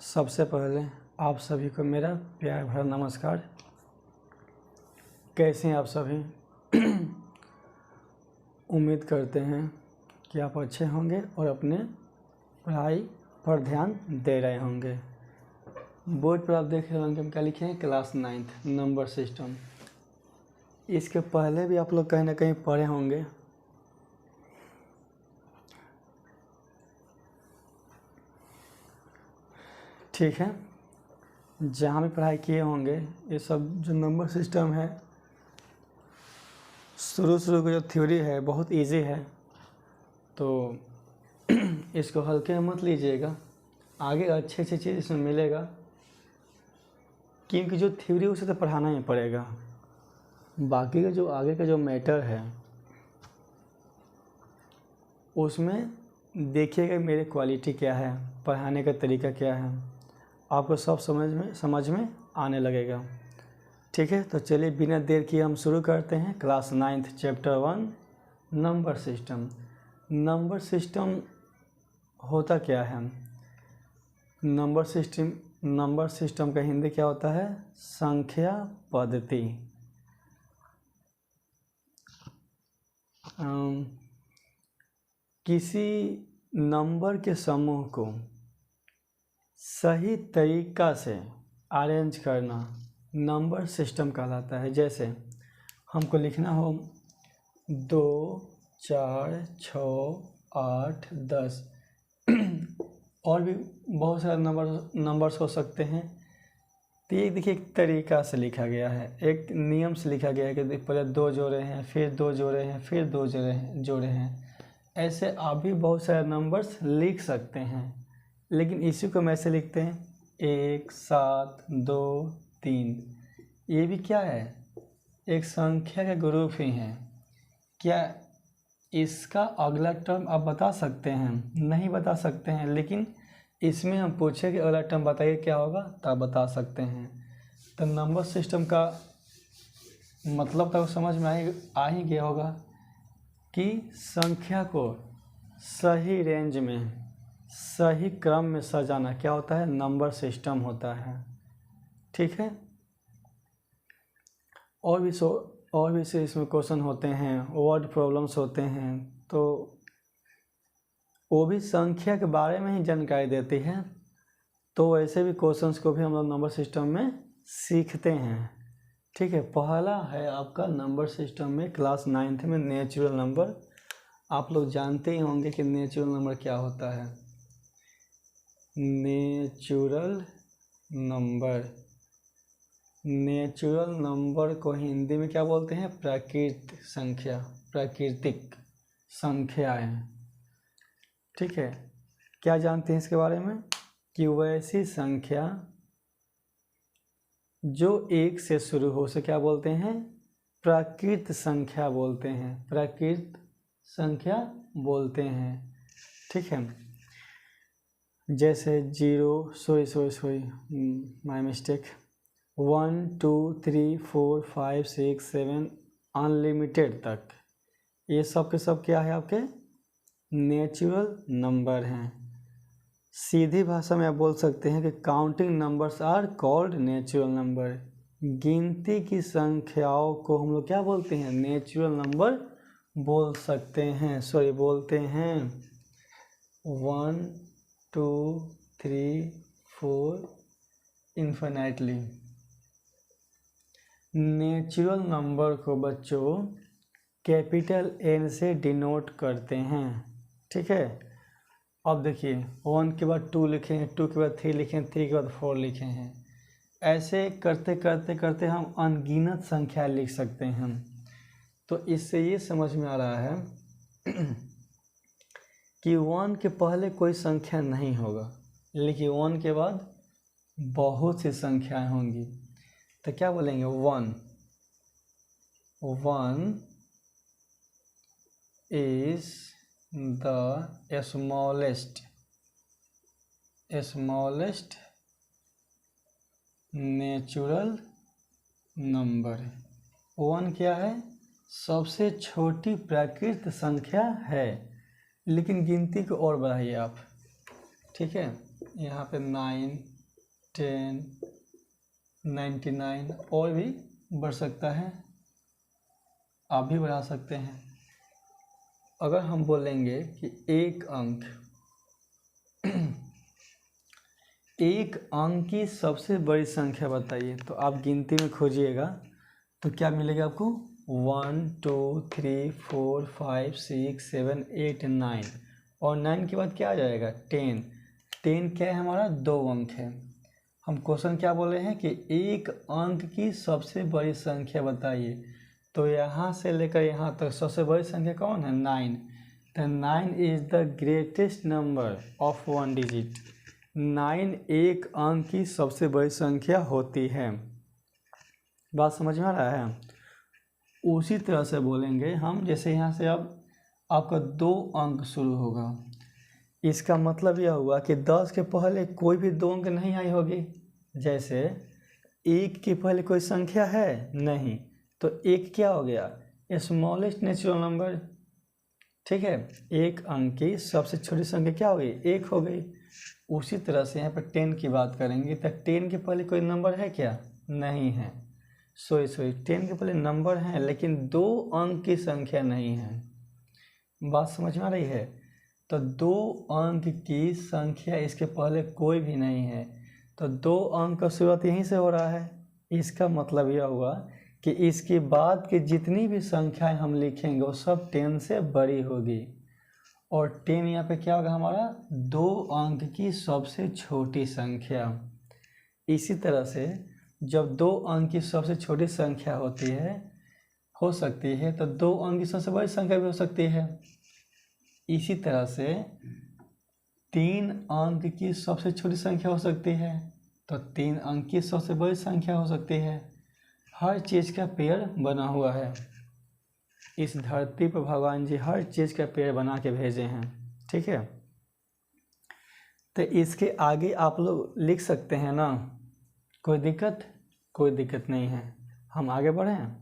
सबसे पहले आप सभी को मेरा प्यार भरा नमस्कार। कैसे हैं आप सभी? उम्मीद करते हैं कि आप अच्छे होंगे और अपने पढ़ाई पर ध्यान दे रहे होंगे। बोर्ड पर आप देख रहे होंगे हम क्या लिखे हैं, क्लास 9th नंबर सिस्टम। इसके पहले भी आप लोग कहीं ना कहीं पढ़े होंगे। ठीक है, जहाँ भी पढ़ाई किए होंगे ये सब जो नंबर सिस्टम है, शुरू की जो थ्योरी है बहुत इजी है, तो इसको हल्के में मत लीजिएगा। आगे अच्छी चीज़ इसमें मिलेगा, क्योंकि जो थ्योरी उसे तो पढ़ाना ही पड़ेगा। बाकी का जो आगे का जो मैटर है उसमें देखिएगा मेरी क्वालिटी क्या है, पढ़ाने का तरीका क्या है, आपको सब समझ में आने लगेगा। ठीक है, तो चलिए बिना देर किए हम शुरू करते हैं। Class 9th chapter 1 number system. Number system होता क्या है? नंबर सिस्टम का हिंदी क्या होता है? संख्या पद्धति। किसी नंबर के समूह को सही तरीका से अरेंज करना नंबर सिस्टम कहलाता है। जैसे हमको लिखना हो 2, 4, 6, 8, 10 और भी बहुत सारे नंबर्स हो सकते हैं। तो ये देखिए एक तरीका से लिखा गया है, एक नियम से लिखा गया है कि पहले 2 जोड़े हैं, फिर 2 जोड़े हैं, फिर 2 जोड़े हैं। ऐसे आप भी बहुत सारे नंबर्स लिख सकते हैं, लेकिन इसी को हम ऐसे लिखते हैं 1, 7, 2, 3। ये भी क्या है? एक संख्या का ग्रुप ही है। क्या इसका अगला टर्म आप बता सकते हैं? नहीं बता सकते हैं, लेकिन इसमें हम पूछे कि अगला टर्म बताइए क्या होगा, तब बता सकते हैं। तो नंबर सिस्टम का मतलब तो समझ में आ ही गया होगा कि संख्या को सही रेंज में, सही क्रम में सजाना क्या होता है? नंबर सिस्टम होता है। ठीक है, और भी से इसमें क्वेश्चन होते हैं, वर्ड प्रॉब्लम्स होते हैं, तो वो भी संख्या के बारे में ही जानकारी देती है। तो वैसे भी क्वेश्चंस को भी हम लोग नंबर सिस्टम में सीखते हैं। ठीक है, पहला है आपका नंबर सिस्टम में क्लास 9th में नेचुरल नंबर। आप लोग जानते ही होंगे कि नेचुरल नंबर क्या होता है। नेचुरल नंबर को हिंदी में क्या बोलते हैं? प्राकृतिक संख्याएं। ठीक है, क्या जानते हैं इसके बारे में? कि वैसी संख्या जो 1 से शुरू हो से क्या बोलते हैं? प्राकृत संख्या बोलते हैं, प्राकृत संख्या बोलते हैं। ठीक है, जैसे 1, 2, 3, 4, 5, 6, 7 अनलिमिटेड तक, ये सब के सब क्या है? आपके नेचुरल नंबर हैं। सीधी भाषा में आप बोल सकते हैं कि counting numbers are called natural number. गिनती की संख्याओं को हम लोग क्या बोलते हैं? नेचुरल नंबर बोलते हैं। 1, 2, 3, 4 इन्फिनिटली। नेचुरल नंबर को बच्चों कैपिटल N से डिनोट करते हैं। ठीक है, अब देखिए 1 के बाद 2 लिखे हैं, 2 के बाद 3 लिखे हैं, 3 के बाद 4 लिखे हैं। ऐसे करते करते हम अनगिनत संख्या लिख सकते हैं। तो इससे ये समझ में आ रहा है कि 1 के पहले कोई संख्या नहीं होगा, लेकिन 1 के बाद बहुत सी संख्याएं होंगी। तो क्या बोलेंगे? 1 is the smallest natural number. 1 क्या है? सबसे छोटी प्राकृत संख्या है, लेकिन गिनती को और बढ़ाइए आप। ठीक है, यहाँ पे 9, 10, 99 और भी बढ़ सकता है, आप भी बढ़ा सकते हैं। अगर हम बोलेंगे कि एक अंक की सबसे बड़ी संख्या बताइए, तो आप गिनती में खोजिएगा तो क्या मिलेगा आपको 1 2 3 4 5 6 7 8 9 और 9 के बाद क्या आ जाएगा 10। 10 क्या है हमारा 2 अंक है। हम क्वेश्चन क्या बोले हैं कि एक अंक की सबसे बड़ी संख्या बताइए, तो यहाँ से लेकर यहाँ तक सबसे बड़ी संख्या कौन है 9। तो 9 is the greatest number of 1 digit. 9 एक अंक की सबसे बड़ी संख्या होती है। बात समझ में आ रहा है। उसी तरह से बोलेंगे हम, जैसे यहाँ से अब आपका 2 अंक शुरू होगा, इसका मतलब यह हुआ कि 10 के पहले कोई भी 2 अंक नहीं आई होगी। जैसे 1 के पहले कोई संख्या है नहीं, तो 1 क्या हो गया स्मॉलेस्ट नेचुरल नंबर। ठीक है, एक अंक की सबसे छोटी संख्या क्या हो गई 1 हो गई। उसी तरह से यहाँ पर 10 की बात करेंगे तो 10 के पहले कोई नंबर है क्या नहीं है। सॉरी 10 के पहले नंबर हैं लेकिन 2 अंक की संख्या नहीं है। बात समझ में आ रही है। तो 2 अंक की संख्या इसके पहले कोई भी नहीं है, तो 2 अंक का शुरुआत यहीं से हो रहा है। इसका मतलब यह हुआ कि इसके बाद की जितनी भी संख्याएं हम लिखेंगे वो सब 10 से बड़ी होगी। और 10 यहाँ पे क्या होगा हमारा 2 अंक की सबसे छोटी संख्या। इसी तरह से जब 2 अंक की सबसे छोटी संख्या हो सकती है तो 2 अंक की सबसे बड़ी संख्या भी हो सकती है। इसी तरह से 3 अंक की सबसे छोटी संख्या हो सकती है तो 3 अंक की सबसे बड़ी संख्या हो सकती है। हर चीज़ का पेड़ बना हुआ है। इस धरती पर भगवान जी हर चीज़ का पेड़ बना के भेजे हैं। ठीक है, तो इसके आगे आप लोग लिख सकते हैं ना, कोई दिक्कत नहीं है। हम आगे बढ़ें,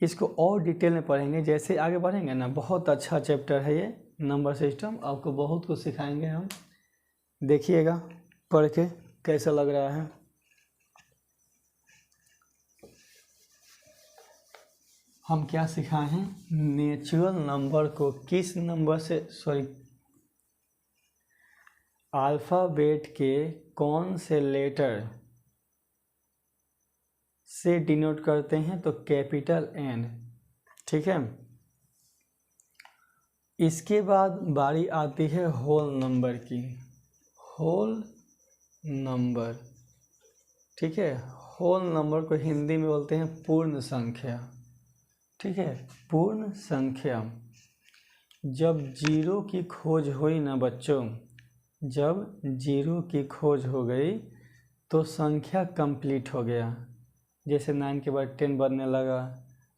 इसको और डिटेल में पढ़ेंगे। जैसे आगे बढ़ेंगे ना, बहुत अच्छा चैप्टर है ये नंबर सिस्टम, आपको बहुत कुछ सिखाएंगे हम। देखिएगा पढ़ के कैसा लग रहा है। हम क्या सिखाए हैं, नेचुरल नंबर को किस नंबर से अल्फ़ाबेट के कौन से लेटर से डिनोट करते हैं, तो कैपिटल N। ठीक है, इसके बाद बारी आती है होल नंबर की। होल नंबर, ठीक है, होल नंबर को हिंदी में बोलते हैं पूर्ण संख्या। ठीक है, पूर्ण संख्या। जब 0 की खोज हुई ना बच्चों, जब 0 की खोज हो गई तो संख्या कंप्लीट हो गया। जैसे 9 के बाद 10 बनने लगा,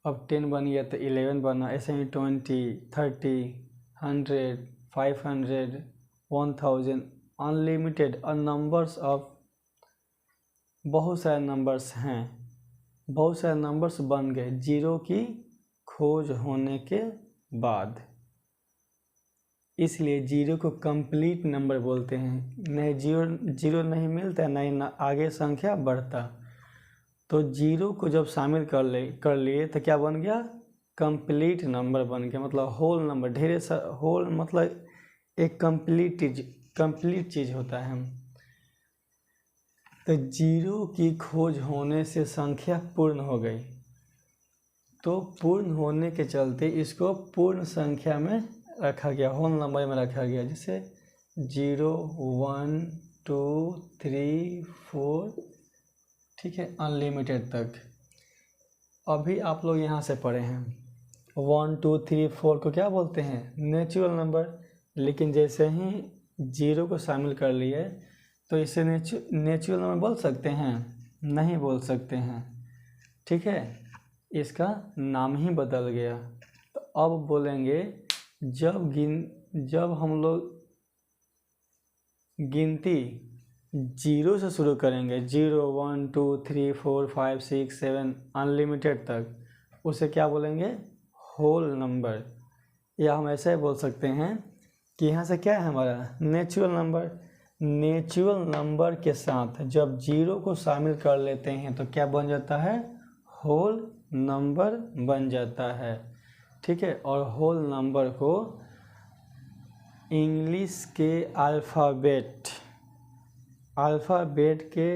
अब 10 बन गया तो 11 बना, ऐसे ही 20, 30, 100, 500, 1000 अनलिमिटेड और नंबर्स ऑफ बहुत सारे नंबर्स हैं, बहुत सारे नंबर्स बन गए 0 की खोज होने के बाद। इसलिए 0 को कंप्लीट नंबर बोलते हैं। नहीं 0 नहीं मिलता, नहीं ना आगे संख्या बढ़ता। तो 0 को जब शामिल कर लिए तो क्या बन गया कंप्लीट नंबर बन गया, मतलब होल नंबर। होल मतलब एक कंप्लीट चीज़ होता है। तो 0 की खोज होने से संख्या पूर्ण हो गई, तो पूर्ण होने के चलते इसको पूर्ण संख्या में रखा गया, होल नंबर में रखा गया। जैसे 0, 1, 2, 3, 4, ठीक है, अनलिमिटेड तक। अभी आप लोग यहाँ से पढ़े हैं 1, 2, 3, 4 को क्या बोलते हैं नेचुरल नंबर। लेकिन जैसे ही 0 को शामिल कर लिए तो इसे नेचुरल नंबर बोल सकते हैं, नहीं बोल सकते हैं। ठीक है, इसका नाम ही बदल गया। तो अब बोलेंगे जब हम लोग गिनती 0 से शुरू करेंगे, 0, 1, 2, 3, 4, 5, 6, 7 अनलिमिटेड तक, उसे क्या बोलेंगे होल नंबर। या हम ऐसे बोल सकते हैं कि यहाँ से क्या है हमारा नेचुरल नंबर। नेचुरल नंबर के साथ जब जीरो को शामिल कर लेते हैं तो क्या बन जाता है, होल नंबर बन जाता है। ठीक है, और होल नंबर को इंग्लिश के अल्फ़ाबेट के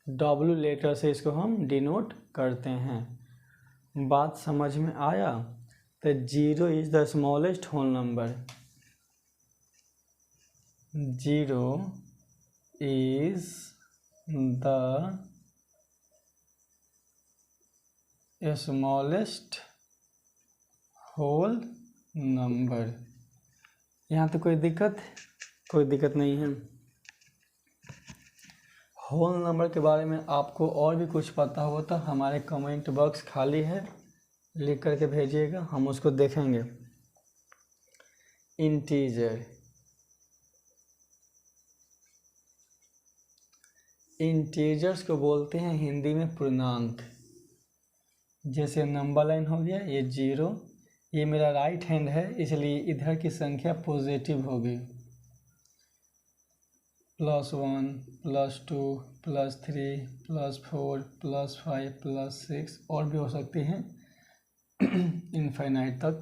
W लेटर से इसको हम डिनोट करते हैं। बात समझ में आया? तो zero is the smallest whole number. Zero is the smallest whole number. यहाँ तो कोई दिक्कत नहीं है। होल नंबर के बारे में आपको और भी कुछ पता हो तो हमारे कमेंट बॉक्स खाली है, लिख करके भेजिएगा, हम उसको देखेंगे। इंटीजर्स को बोलते हैं हिंदी में पूर्णांक। जैसे नंबर लाइन हो गया, ये जीरो, ये मेरा राइट हैंड है इसलिए इधर की संख्या पॉजिटिव होगी। +1, +2, +3, +4, +5, +6 और भी हो सकती हैं इनफाइनाइट तक।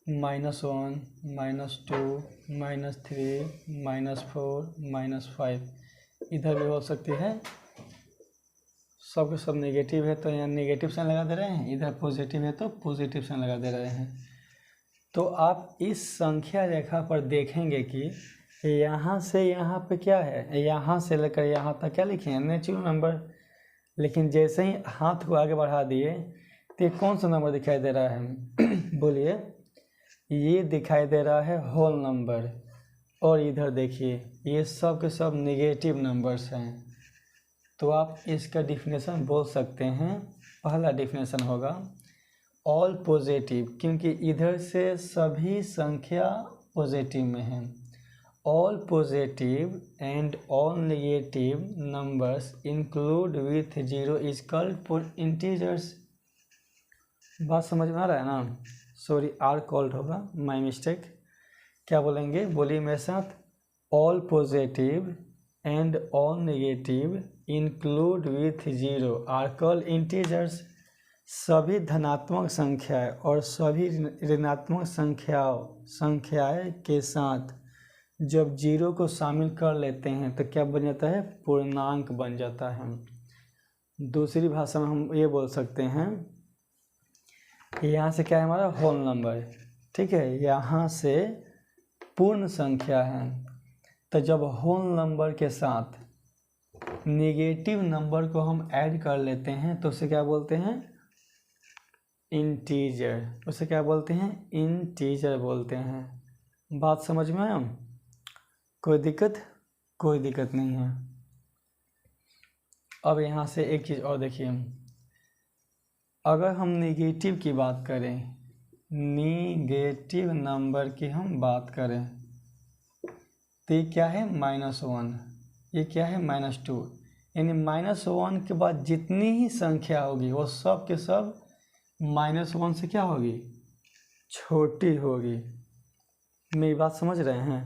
-1, -2, -3, -4, -5 इधर भी हो सकती है। सब के सब नेगेटिव है तो यहाँ नेगेटिव साइन लगा दे रहे हैं, इधर पॉजिटिव है तो पॉजिटिव साइन लगा दे रहे हैं। तो आप इस संख्या रेखा पर देखेंगे कि यहाँ से यहाँ पे क्या है, यहाँ से लेकर यहाँ तक क्या लिखे हैं, नेचुरल नंबर। लेकिन जैसे ही हाथ को आगे बढ़ा दिए तो कौन सा नंबर दिखाई दे रहा है बोलिए, ये दिखाई दे रहा है होल नंबर। और इधर देखिए ये सब के सब नेगेटिव नंबर्स हैं। तो आप इसका डिफिनेशन बोल सकते हैं। पहला डिफिनेशन होगा ऑल पॉजिटिव, क्योंकि इधर से सभी संख्या पॉजिटिव में हैं। All positive and all negative numbers include with zero is called integers. बात समझ में आ रहा है ना? सॉरी, आर कॉल्ड होगा, माय मिस्टेक। क्या बोलेंगे, बोलिए मेरे साथ। All positive and all negative include with zero are called integers. सभी धनात्मक संख्याएं और सभी ऋणात्मक संख्याएं के साथ जब जीरो को शामिल कर लेते हैं तो क्या बन जाता है, पूर्णांक बन जाता है। दूसरी भाषा में हम ये बोल सकते हैं, यहाँ से क्या है हमारा होल नंबर, ठीक है, यहाँ से पूर्ण संख्या है। तो जब होल नंबर के साथ नेगेटिव नंबर को हम ऐड कर लेते हैं तो उसे क्या बोलते हैं, इंटीजर। उसे क्या बोलते हैं, इंटीजर बोलते हैं। बात समझ में आया? कोई दिक्कत नहीं है। अब यहाँ से एक चीज़ और देखिए, अगर हम नेगेटिव की बात करें, नेगेटिव नंबर की हम बात करें तो ये क्या है, -1, ये क्या है, -2। यानी -1 के बाद जितनी ही संख्या होगी वो सब के सब -1 से क्या होगी, छोटी होगी। मेरी बात समझ रहे हैं?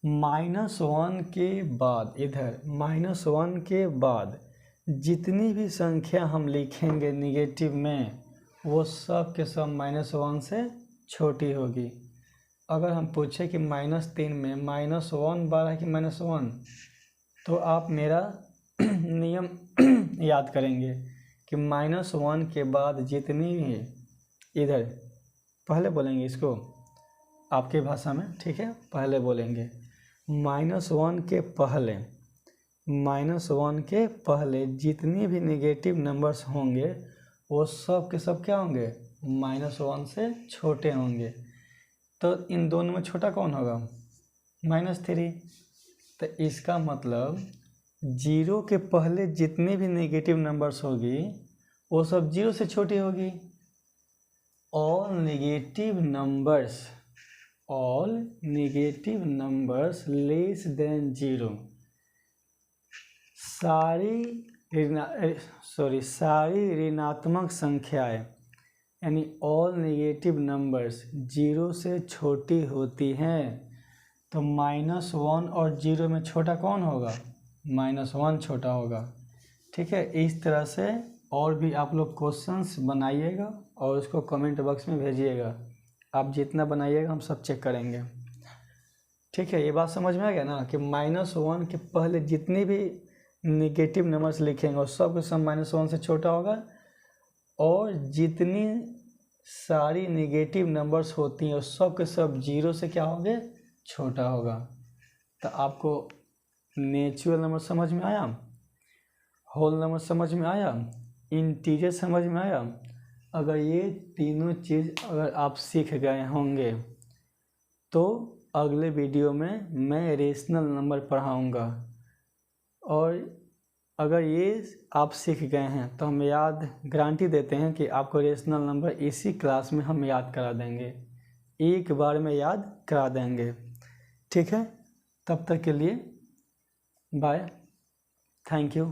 -1 के बाद, इधर -1 के बाद जितनी भी संख्या हम लिखेंगे नेगेटिव में वो सब के सब -1 से छोटी होगी। अगर हम पूछे कि -3 में -1 बार है कि -1, तो आप मेरा नियम याद करेंगे कि -1 के बाद जितनी भी, इधर पहले बोलेंगे इसको आपके भाषा में, ठीक है, पहले बोलेंगे -1 के पहले जितनी भी नेगेटिव नंबर्स होंगे वो सब के सब क्या होंगे, -1 से छोटे होंगे। तो इन दोनों में छोटा कौन होगा, -3। तो इसका मतलब जीरो के पहले जितनी भी नेगेटिव नंबर्स होगी वो सब जीरो से छोटी होगी। All negative numbers less than zero, सारी ऋणात्मक संख्याएं यानी ऑल नेगेटिव नंबर्स जीरो से छोटी होती हैं। तो -1 और 0 में छोटा कौन होगा? -1 छोटा होगा। ठीक है, इस तरह से और भी आप लोग क्वेश्चंस बनाइएगा और उसको कमेंट बॉक्स में भेजिएगा। आप जितना बनाइएगा हम सब चेक करेंगे। ठीक है, ये बात समझ में आ गया ना कि -1 के पहले जितनी भी निगेटिव नंबर्स लिखेंगे और सब के सब -1 से छोटा होगा, और जितनी सारी निगेटिव नंबर्स होती हैं और सब के सब 0 से क्या होंगे? छोटा होगा। तो आपको नेचुरल नंबर समझ में आया, होल नंबर समझ में आया, इंटीजर समझ में आया। अगर ये तीनों चीज़ अगर आप सीख गए होंगे तो अगले वीडियो में मैं रेशनल नंबर पढ़ाऊँगा। और अगर ये आप सीख गए हैं तो हम गारंटी देते हैं कि आपको रेशनल नंबर इसी क्लास में हम याद करा देंगे, एक बार में याद करा देंगे। ठीक है, तब तक के लिए बाय, थैंक यू।